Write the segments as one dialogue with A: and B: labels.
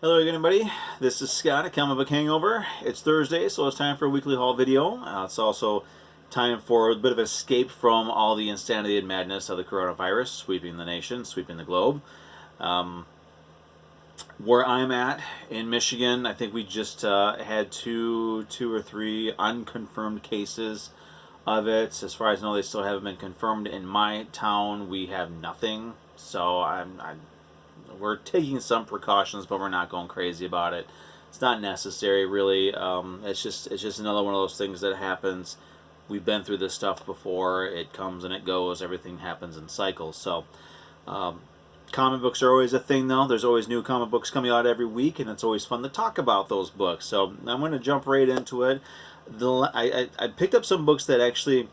A: Hello again, everybody. This is Scott at Comic Book Hangover. It's Thursday, so it's time for a weekly haul video. It's also time for a bit of escape from all the insanity and madness of the coronavirus sweeping the nation, sweeping the globe. Where I'm at in Michigan, I think we just had two or three unconfirmed cases of it. As far as I know, they still haven't been confirmed. In my town, we have nothing. So we're taking some precautions, but we're not going crazy about it. It's not necessary, really. It's just another one of those things that happens. We've been through this stuff before. It comes and it goes. Everything happens in cycles. So comic books are always a thing, though. There's always new comic books coming out every week, and it's always fun to talk about those books. So I'm going to jump right into it. I picked up some books that actually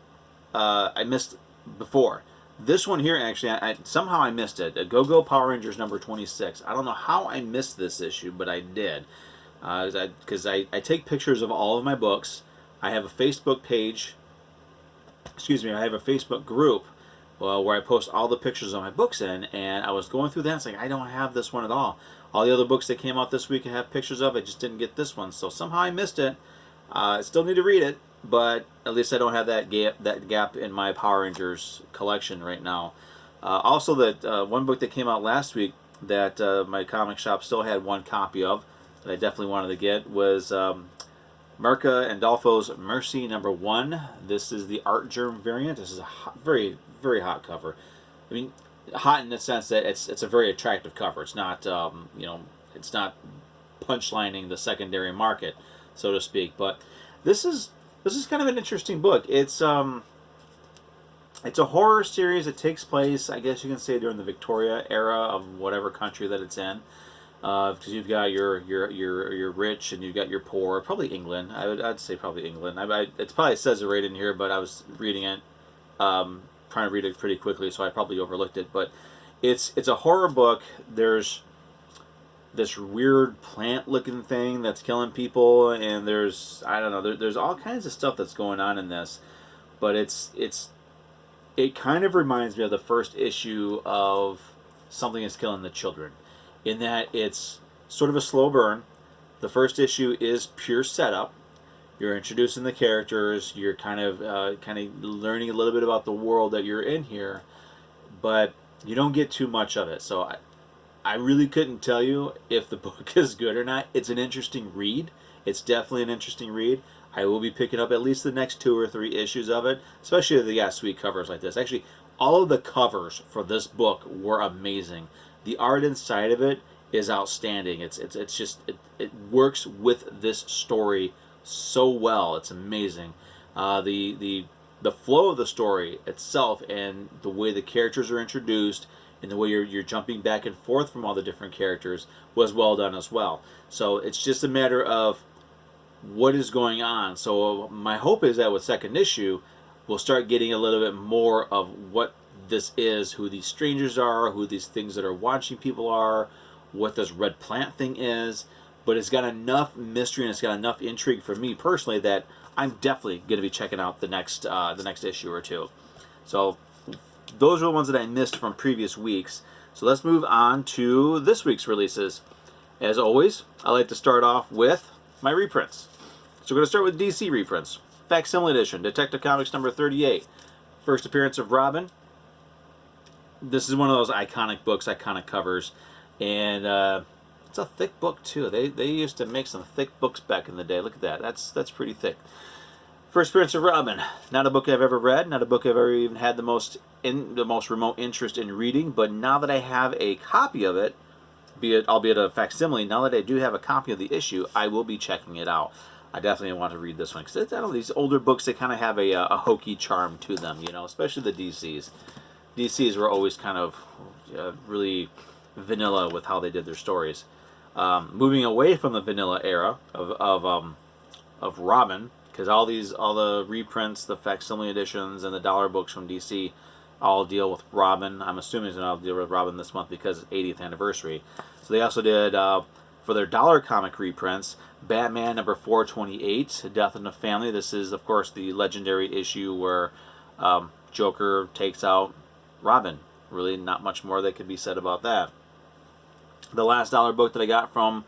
A: I missed before. This one here, actually, somehow I missed it. Go-Go Power Rangers number 26. I don't know how I missed this issue, but I did. Because I take pictures of all of my books. I have a Facebook page. Excuse me, I have a Facebook group where I post all the pictures of my books in, and I was going through that, and it's like, I don't have this one at all. All the other books that came out this week I have pictures of. I just didn't get this one, so somehow I missed it. I still need to read it, but at least I don't have that gap in my Power Rangers collection right now. Also, that one book that came out last week that my comic shop still had one copy of that I definitely wanted to get was Mirka Andolfo's Mercy number 1. This is the Art Germ variant. This is a very, very hot cover. I mean, hot in the sense that it's a very attractive cover. It's not it's not punchlining the secondary market, so to speak. But this is kind of an interesting book. It's a horror series that takes place, I guess you can say, during the Victoria era of whatever country that it's in. Because you've got your rich and you've got your poor. Probably England. I'd say probably England. It probably says it right in here, but I was reading it, trying to read it pretty quickly, so I probably overlooked it. But it's a horror book. There's this weird plant-looking thing that's killing people, and there's there's all kinds of stuff that's going on in this. But it kind of reminds me of the first issue of Something Is Killing the Children, in that it's sort of a slow burn. The first issue is pure setup. You're introducing the characters. You're kind of learning a little bit about the world that you're in here, but you don't get too much of it. So I really couldn't tell you if the book is good or not. It's an interesting read. It's definitely an interesting read. I will be picking up at least the next 2 or 3 issues of it, especially if they got sweet covers like this. Actually, all of the covers for this book were amazing. The art inside of it is outstanding. It works with this story so well. It's amazing. The flow of the story itself and the way the characters are introduced and the way you're jumping back and forth from all the different characters was well done as well. So it's just a matter of what is going on. So my hope is that with second issue, we'll start getting a little bit more of what this is, who these strangers are, who these things that are watching people are, what this red plant thing is. But it's got enough mystery and it's got enough intrigue for me personally that I'm definitely going to be checking out the next issue or two. So those are the ones that I missed from previous weeks. So let's move on to this week's releases. As always, I like to start off with my reprints. So we're going to start with DC reprints. Facsimile edition, Detective Comics number 38. First appearance of Robin. This is one of those iconic books, iconic covers. And it's a thick book too. They used to make some thick books back in the day. Look at that. That's pretty thick. First appearance of Robin. Not a book I've ever read. Not a book I've ever even had the most remote interest in reading. But now that I have a copy of it, albeit a facsimile, now that I do have a copy of the issue, I will be checking it out. I definitely want to read this one because I know these older books, they kind of have a hokey charm to them, especially the DCs. DCs were always kind of really vanilla with how they did their stories. Moving away from the vanilla era of Robin, because all the reprints, the facsimile editions, and the dollar books from DC all deal with Robin. I'm assuming they'll deal with Robin this month because it's 80th anniversary. So they also did, for their dollar comic reprints, Batman number 428, Death in the Family. This is, of course, the legendary issue where Joker takes out Robin. Really not much more that could be said about that. The last dollar book that I got from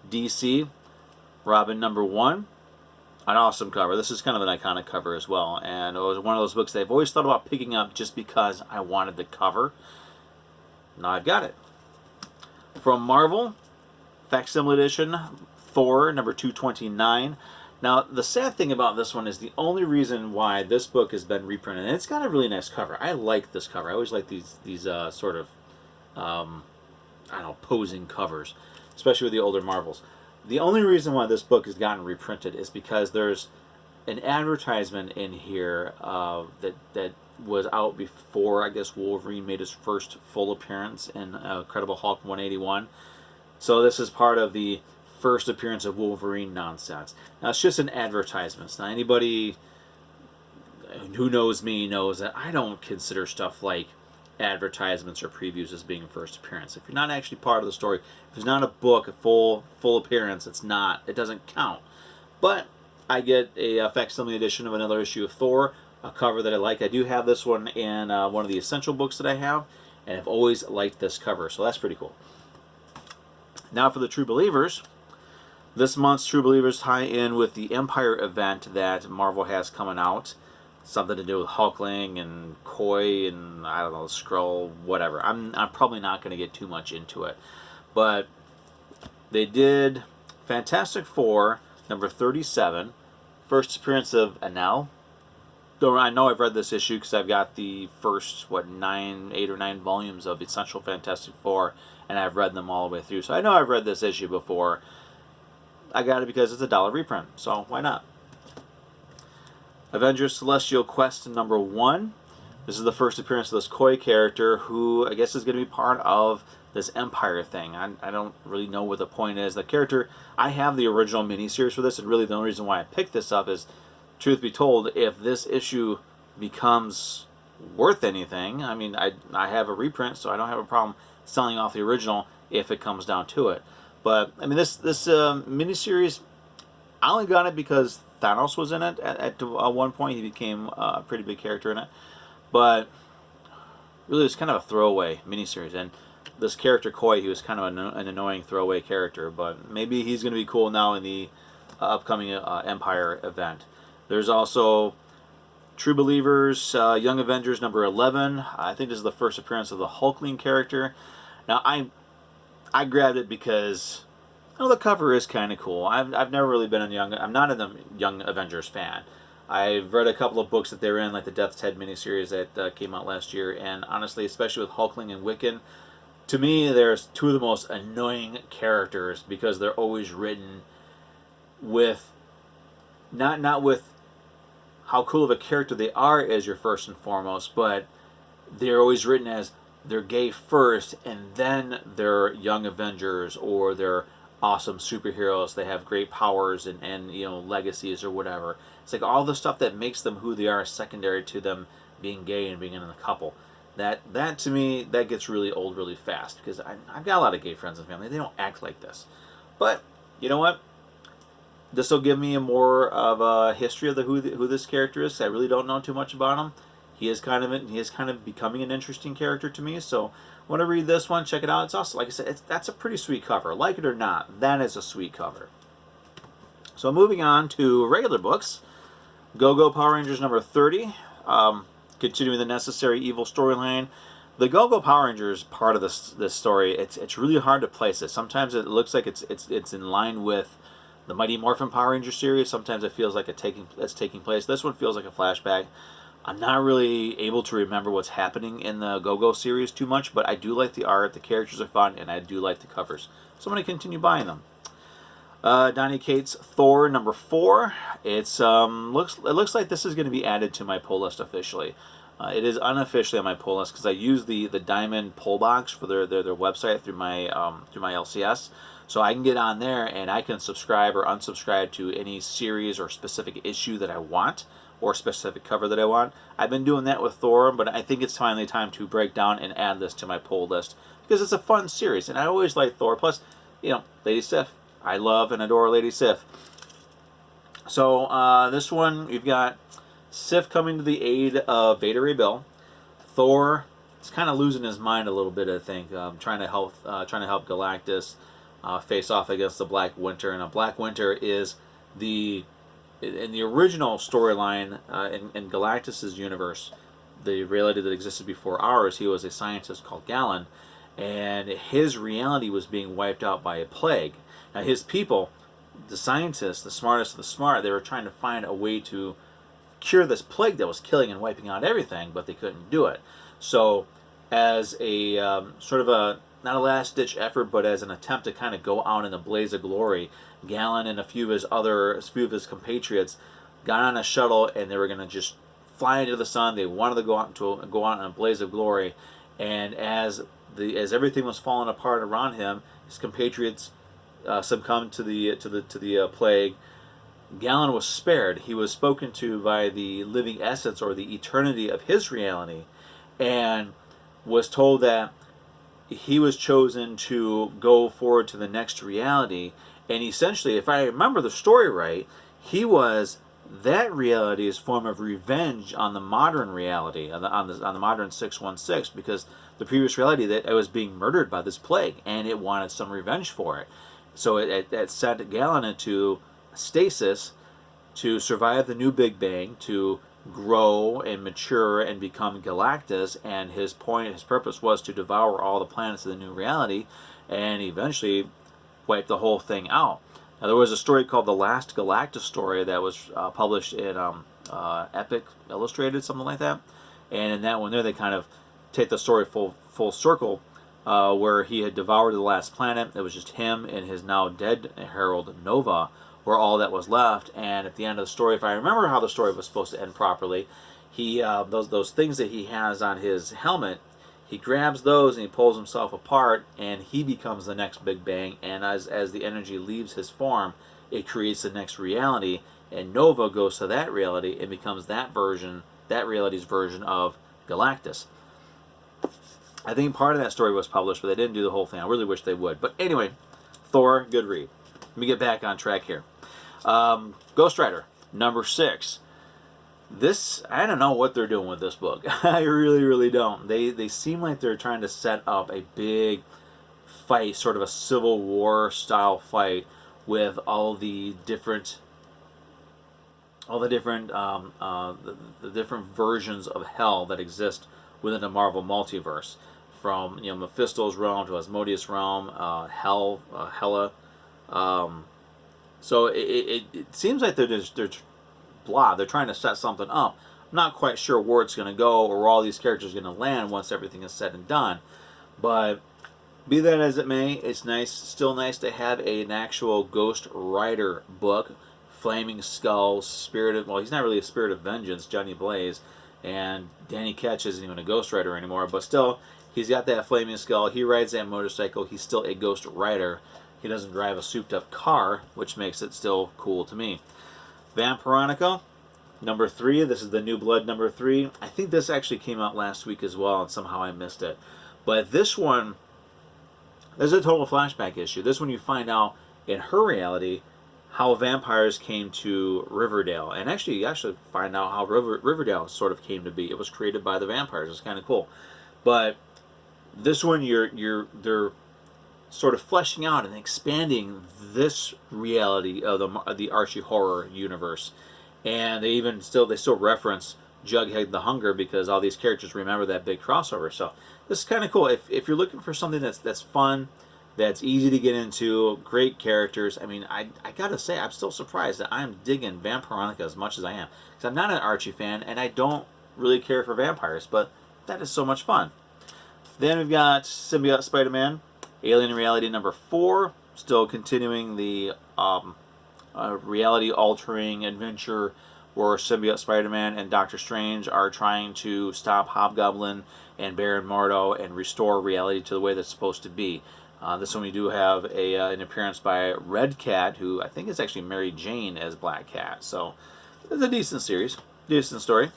A: DC, Robin #1. An awesome cover. This is kind of an iconic cover as well, and it was one of those books that I've always thought about picking up just because I wanted the cover. Now I've got it. From Marvel, Facsimile Edition, Thor #229. Now the sad thing about this one is the only reason why this book has been reprinted, and it's got a really nice cover. I like this cover. I always like these sort of I don't know, posing covers, especially with the older Marvels. The only reason why this book has gotten reprinted is because there's an advertisement in here that was out before, I guess, Wolverine made his first full appearance in Incredible Hulk 181. So this is part of the first appearance of Wolverine nonsense. Now, it's just an advertisement. Now, anybody who knows me knows that I don't consider stuff like advertisements or previews as being first appearance. If you're not actually part of the story, if it's not a book, a full appearance, it doesn't count. But I get a facsimile edition of another issue of Thor, a cover that I like. I do have this one in one of the essential books that I have, and I've always liked this cover, so that's pretty cool. Now for the True Believers. This month's True Believers tie in with the Empire event that Marvel has coming out. Something to do with Hulkling and Koi and, I don't know, Skrull, whatever. I'm probably not going to get too much into it. But they did Fantastic Four, #37, first appearance of Anel. I know I've read this issue because I've got the first, 8 or 9 volumes of Essential Fantastic Four, and I've read them all the way through. So I know I've read this issue before. I got it because it's a $1 reprint, so why not? Avengers Celestial Quest #1. This is the first appearance of this Koi character, who I guess is going to be part of this Empire thing. I don't really know what the point is. The character, I have the original miniseries for this, and really the only reason why I picked this up is, truth be told, if this issue becomes worth anything, I mean, I have a reprint, so I don't have a problem selling off the original if it comes down to it. But, I mean, this miniseries, I only got it because Thanos was in it at one point. He became a pretty big character in it. But really, it's kind of a throwaway miniseries. And this character, Koi, he was kind of an annoying throwaway character. But maybe he's going to be cool now in the upcoming Empire event. There's also True Believers, Young Avengers #11. I think this is the first appearance of the Hulkling character. Now, I grabbed it because, well, the cover is kind of cool. I've never really been I'm not a Young Avengers fan. I've read a couple of books that they're in, like the Death's Head miniseries that came out last year, and honestly, especially with Hulkling and Wiccan, to me, there's two of the most annoying characters because they're always written with, not with how cool of a character they are as your first and foremost, but they're always written as they're gay first, and then they're Young Avengers, or they're awesome superheroes. They have great powers and legacies or whatever. It's like all the stuff that makes them who they are is secondary to them being gay and being in a couple. That to me, that gets really old really fast, because I've got a lot of gay friends and family. They don't act like this. But you know what? This will give me a more of a history of who this character is. I really don't know too much about him. He is kind of becoming an interesting character to me. So I want to read this one, check it out. It's also, like I said, that's a pretty sweet cover. Like it or not, that is a sweet cover. So moving on to regular books. Go-Go Power Rangers #30. Continuing the Necessary Evil storyline. The Go-Go Power Rangers part of this story, it's really hard to place it. Sometimes it looks like it's in line with the Mighty Morphin Power Ranger series. Sometimes it feels like it's taking place. This one feels like a flashback. I'm not really able to remember what's happening in the Go-Go series too much, but I do like the art, the characters are fun, and I do like the covers. So I'm going to continue buying them. Donny Cates' Thor #4. It looks like this is going to be added to my pull list officially. It is unofficially on my pull list because I use the Diamond pull box for their website through my LCS. So I can get on there and I can subscribe or unsubscribe to any series or specific issue that I want, or specific cover that I want. I've been doing that with Thor, but I think it's finally time to break down and add this to my pull list because it's a fun series, and I always like Thor. Plus, Lady Sif. I love and adore Lady Sif. So this one, we've got Sif coming to the aid of Beta Ray Bill. Thor is kind of losing his mind a little bit, I think, trying to help Galactus. face off against the Black Winter. And a Black Winter is the in the original storyline in Galactus's universe, the reality that existed before ours. He was a scientist called Galen, and his reality was being wiped out by a plague. Now his people, the scientists, the smartest of the smart, they were trying to find a way to cure this plague that was killing and wiping out everything, but they couldn't do it. So, as a sort of a not a last-ditch effort, but as an attempt to kind of go out in a blaze of glory, Galen and a few of his compatriots got on a shuttle, and they were going to just fly into the sun. They wanted to go out in a blaze of glory, and as everything was falling apart around him, his compatriots succumbed to the plague. Galen was spared. He was spoken to by the living essence or the eternity of his reality, and was told that he was chosen to go forward to the next reality. And essentially, if I remember the story right, he was that reality's form of revenge on the modern reality, on the modern 616, because the previous reality that it was being murdered by this plague, and it wanted some revenge for it. So it sent Galen into stasis to survive the new Big Bang, to grow and mature and become Galactus, and his purpose was to devour all the planets of the new reality and eventually wipe the whole thing out. Now, there was a story called The Last Galactus Story that was published in Epic Illustrated, something like that, and in that one there they kind of take the story full circle, where he had devoured the last planet. It was just him and his now dead herald Nova were all that was left. And at the end of the story, if I remember how the story was supposed to end properly, he those things that he has on his helmet, he grabs those and he pulls himself apart, and he becomes the next Big Bang. And as the energy leaves his form, it creates the next reality, and Nova goes to that reality and becomes that reality's version of Galactus. I think part of that story was published, but they didn't do the whole thing. I really wish they would. But anyway, Thor, good read. Let me get back on track here. Ghost Rider, number 6. This, I don't know what they're doing with this book. I really, really don't. They seem like they're trying to set up a big fight, sort of a Civil War style fight, with all the different different versions of hell that exist within the Marvel multiverse, from Mephisto's realm to Asmodeus' realm, Hela. So it seems like they're trying to set something up. I'm not quite sure where it's going to go or where all these characters are going to land once everything is said and done. But be that as it may, it's still nice to have an actual Ghost Rider book. Flaming Skull, he's not really a spirit of vengeance, Johnny Blaze, and Danny Ketch isn't even a Ghost Rider anymore, but still, he's got that Flaming Skull, he rides that motorcycle, he's still a Ghost Rider. He doesn't drive a souped-up car, which makes it still cool to me. Vampironica, number 3. This is the New Blood number 3. I think this actually came out last week as well, and somehow I missed it. But this one, there's a total flashback issue. This one you find out in her reality how vampires came to Riverdale. And actually, you actually find out how Riverdale sort of came to be. It was created by the vampires. It's kind of cool. But this one, they're sort of fleshing out and expanding this reality of the Archie horror universe, and they still reference Jughead the Hunger, because all these characters remember that big crossover. So this is kind of cool. If you're looking for something that's fun, that's easy to get into, great characters. I mean, I gotta say, I'm still surprised that I'm digging Vampironica as much as I am, because I'm not an Archie fan and I don't really care for vampires, but that is so much fun. Then we've got Symbiote Spider-Man, Alien Reality number 4, still continuing the reality-altering adventure where Symbiote Spider-Man and Doctor Strange are trying to stop Hobgoblin and Baron Mordo and restore reality to the way that's supposed to be. This one we do have an appearance by Red Cat, who I think is actually Mary Jane as Black Cat. So it's a decent series, decent story.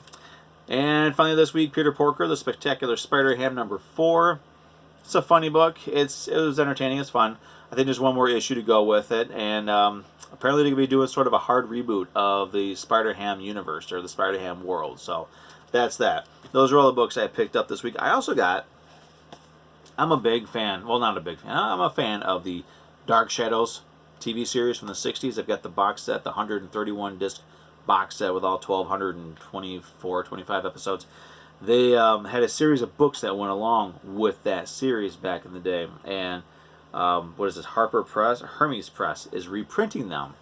A: And finally this week, Peter Porker, The Spectacular Spider-Ham number 4. It's a funny book. It was entertaining. It's fun. I think there's one more issue to go with it, and apparently they're going to be doing sort of a hard reboot of the Spider-Ham universe, or the Spider-Ham world. So that's that. Those are all the books I picked up this week. I'm a big fan. Well, not a big fan. I'm a fan of the Dark Shadows TV series from the 60s. I've got the box set, the 131 disc box set with all 1,224, 25 episodes. They had a series of books that went along with that series back in the day. And what is this? Harper Press, Hermes Press is reprinting them.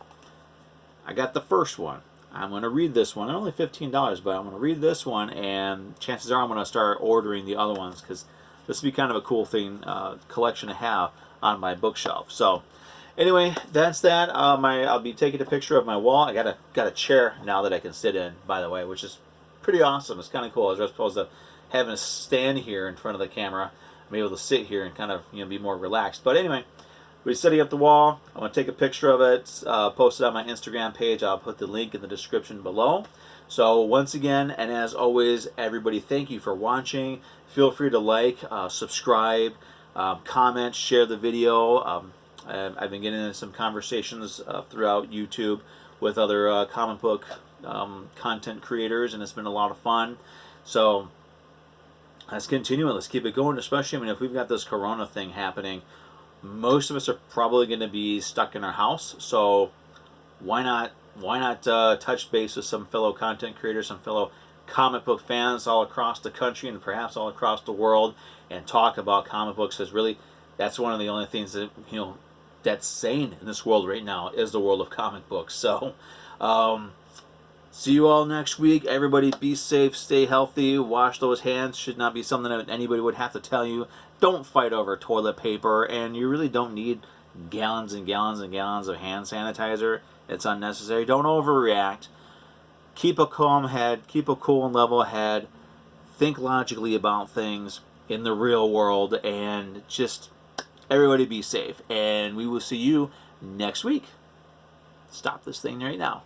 A: I got the first one. I'm going to read this one. They're only $15, but I'm going to read this one, and chances are I'm going to start ordering the other ones because this would be kind of a cool thing, collection to have on my bookshelf. So, anyway, that's that. I'll be taking a picture of my wall. I got a chair now that I can sit in, by the way, which is pretty awesome. It's kind of cool. As opposed to having to stand here in front of the camera, I'm able to sit here and kind of be more relaxed. But anyway, we're setting up the wall. I'm going to take a picture of it, post it on my Instagram page. I'll put the link in the description below. So once again, and as always, everybody, thank you for watching. Feel free to like, subscribe, comment, share the video. I've been getting into some conversations throughout YouTube with other comic book content creators, and it's been a lot of fun. So let's continue it. Let's keep it going, especially, if we've got this corona thing happening, most of us are probably going to be stuck in our house. So why not touch base with some fellow content creators, some fellow comic book fans all across the country and perhaps all across the world, and talk about comic books. Because really, that's one of the only things that that's sane in this world right now, is the world of comic books. So see you all next week. Everybody be safe, stay healthy, wash those hands. Should not be something that anybody would have to tell you. Don't fight over toilet paper, and you really don't need gallons and gallons and gallons of hand sanitizer. It's unnecessary. Don't overreact. Keep a calm head, keep a cool and level head. Think logically about things in the real world, and just everybody be safe. And we will see you next week. Stop this thing right now.